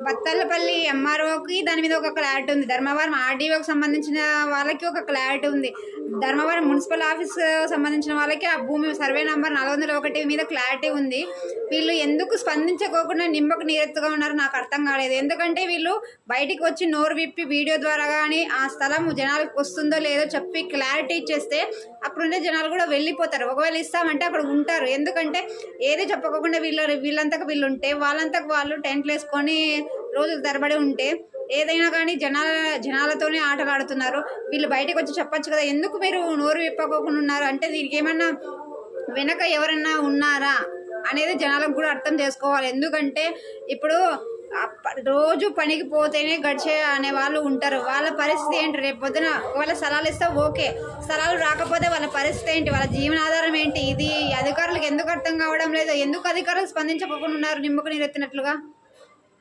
బత్తలపల్లి ఎంఆర్ఓకి దాని మీద ఒక క్లారిటీ ఉంది, ధర్మవరం ఆర్డీఓకి సంబంధించిన వాళ్ళకి ఒక క్లారిటీ ఉంది, ధర్మవరం మున్సిపల్ ఆఫీస్ సంబంధించిన వాళ్ళకి ఆ భూమి సర్వే నంబర్ 401 మీద క్లారిటీ ఉంది. వీళ్ళు ఎందుకు స్పందించుకోకుండా నిమ్మకు నీరెత్తుగా ఉన్నారు నాకు అర్థం కాలేదు. ఎందుకంటే వీళ్ళు బయటికి వచ్చి నోరు విప్పి వీడియో ద్వారా కానీ ఆ స్థలం జనాలకు వస్తుందో లేదో చెప్పి క్లారిటీ ఇచ్చేస్తే అప్పుడుండే జనాలు కూడా వెళ్ళిపోతారు. ఒకవేళ ఇస్తామంటే అక్కడ ఉంటారు. ఎందుకంటే ఏది చెప్పకుండా వీళ్ళంతకు వీళ్ళు ఉంటే వాళ్ళంతకు వాళ్ళు టెంట్లు వేసుకొని రోజులు తరబడి ఉంటే ఏదైనా కానీ జనాలతోనే ఆటలు ఆడుతున్నారు. వీళ్ళు బయటకు వచ్చి చెప్పచ్చు కదా, ఎందుకు మీరు నోరు విప్పకోకుండా ఉన్నారు అంటే దీనికి ఏమన్నా వెనక ఎవరన్నా ఉన్నారా అనేది జనాలకు కూడా అర్థం చేసుకోవాలి. ఎందుకంటే ఇప్పుడు రోజు పనికి పోతేనే గడిచే అనే వాళ్ళు ఉంటారు. వాళ్ళ పరిస్థితి ఏంటి? రేపు పొద్దున వాళ్ళ స్థలాలు ఇస్తే ఓకే, స్థలాలు రాకపోతే వాళ్ళ పరిస్థితి ఏంటి? వాళ్ళ జీవనాధారం ఏంటి? ఇది అధికారులకు ఎందుకు అర్థం కావడం లేదు? ఎందుకు అధికారులు స్పందించకుండా ఉన్నారు నిమ్మకు నీరెత్తినట్లుగా?